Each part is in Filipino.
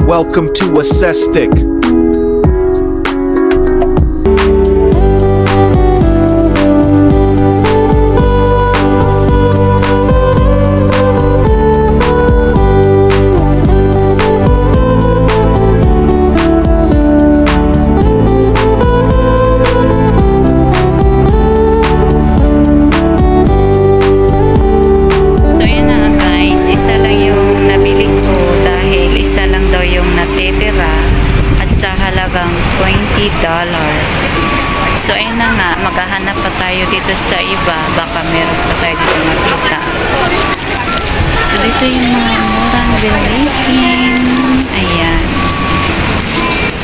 Welcome to Assestic. So ayun na nga, maghahanap pa tayo dito sa iba, baka meron pa tayo dito makita. So dito yung mga murang bilihin. Ayan.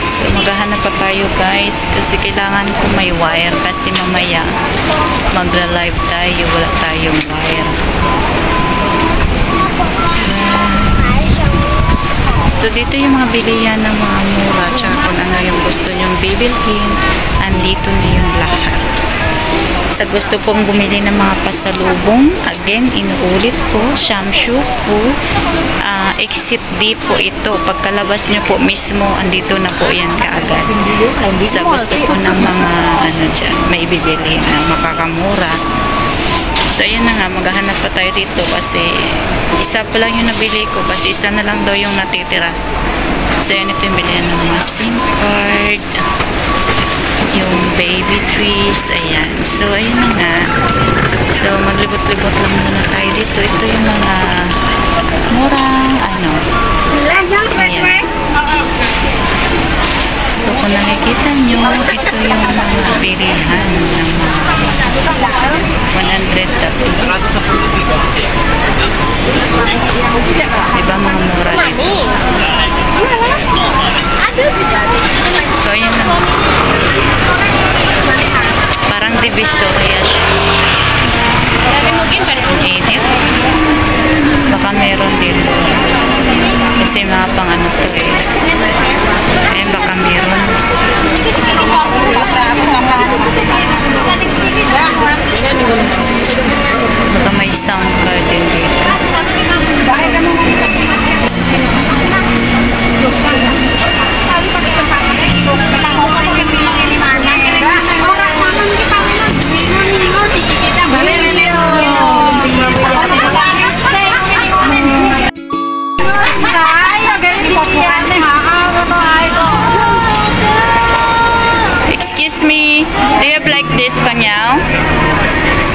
So maghahanap pa tayo guys, kasi kailangan ko may wire, kasi mamaya magla-live tayo, wala tayong wire. So dito yung mga bilihan ng mga mura, tsaka kung ano yung gusto nyong bibilhin, andito na yung lahat. Sa gusto pong bumili ng mga pasalubong, again, inuulit ko, shampoo, exit D po ito. Pagkalabas nyo po mismo, andito na po yan kaagad. Sa gusto po ng mga, ano dyan, may bibili na makakamura. So, ayun na nga, maghahanap pa tayo dito kasi isa pa lang yung nabili ko kasi isa na lang daw yung natitira. So, ayun ito yung bilihan ng mga SIM card, yung baby trees, ayan. So, ayun na nga. So, maglibot-libot lang muna tayo dito. Ito yung mga murang, ano. Ayan. So, kung nakikita nyo, ito yung mga bilihan ng mga 100 tapo. Diba mga mura dito? So, ayan na. Parang Divisoria siya. Init. Baka meron dito. Kasi mga pang ano to eh. Eh, baka meron. Baka may sound card din dito. Excuse me, do you have like this panyaw?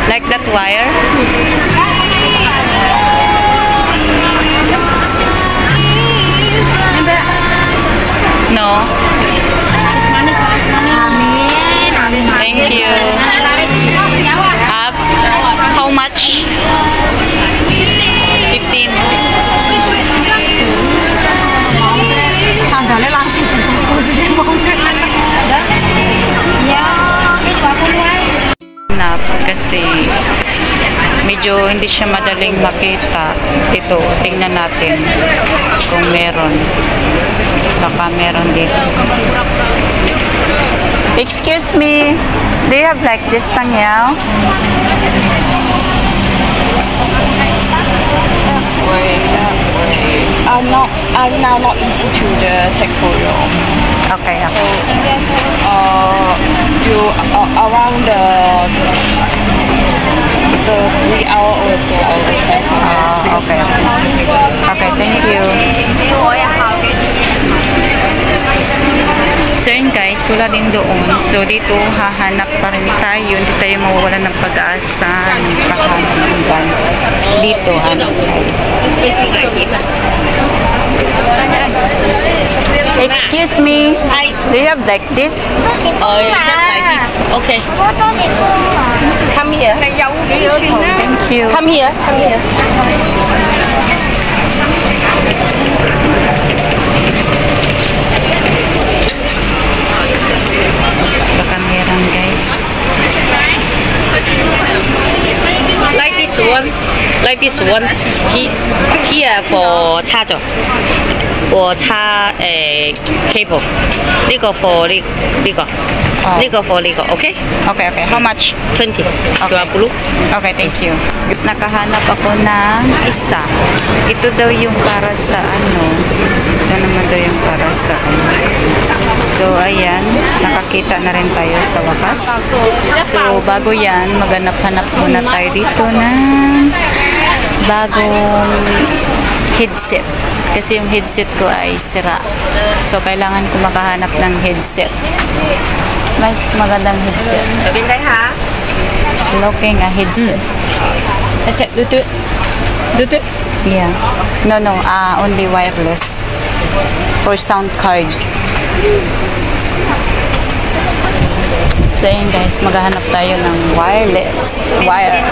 Like that wire? No? Thank you. How much? 15. Kasi medyo hindi siya madaling makita. Ito, tingnan natin kung meron. Baka meron dito. Excuse me, do you have like this panyaw? Now not easy to take photo. Okay. So, you around the 3 hours or 4 hours. Okay. Okay, thank you. So yun guys, wala din doon. So dito, hahanap pa rin tayo. Hindi tayo mawawalan ng pag-aasa. Dito, hanap tayo. Excuse me, do you have like this? Like this. Okay. Come here. Thank you. Come here. Come here. Baka meron guys. Like this one. Here for charger. 我插cable，呢個 for 呢個，呢個 for 呢個 ，OK？ Okay, okay. How much? 20. Okay. Blue. Okay, thank you. Is nakahanap ako ng isa. Ito daw yung para sa ano. Ito naman daw yung nakakita na rin tayo sa wakas. So, bago yan, maghanap-hanap muna tayo dito ng bagong headset. Kasi yung headset ko ay sira. So, kailangan ko makahanap ng headset. Mas magandang headset. Looking a headset. Headset, Bluetooth. Bluetooth. Yeah. No, only wireless. For sound card. So, yun guys, maghahanap tayo ng wireless. Wire.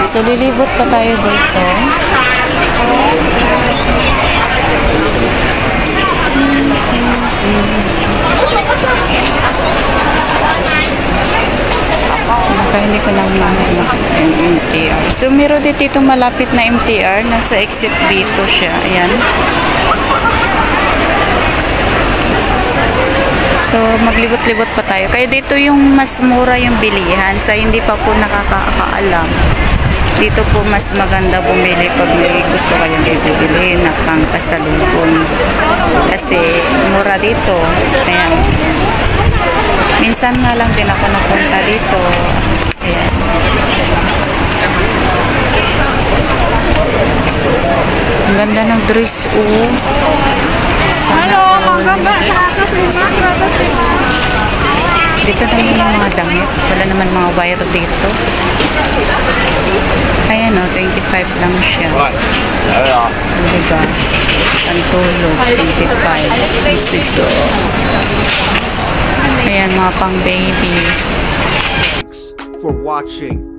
So, lilibot pa tayo dito. Baka hindi ko nang mahanap yung MTR. So, meron dito malapit na MTR. Nasa exit B2 siya. Ayan. So, maglibot-libot pa tayo. Kaya dito yung mas mura yung bilihan. Sa hindi pa po nakakaalam. Dito po mas maganda bumili pag may gusto kayong ibibili na pang pasalubong. Kasi mura dito. Ayan. Minsan nga lang din ako napunta dito. Ayan. Ang ganda ng dress, oh. Hello, dito naman yung mga damit. Wala naman mga wire dito. Ayan, oh, 25 lang siya. Diba? Ang tulog, 25. Gusto. Ayan, mga pang baby. Thanks for watching.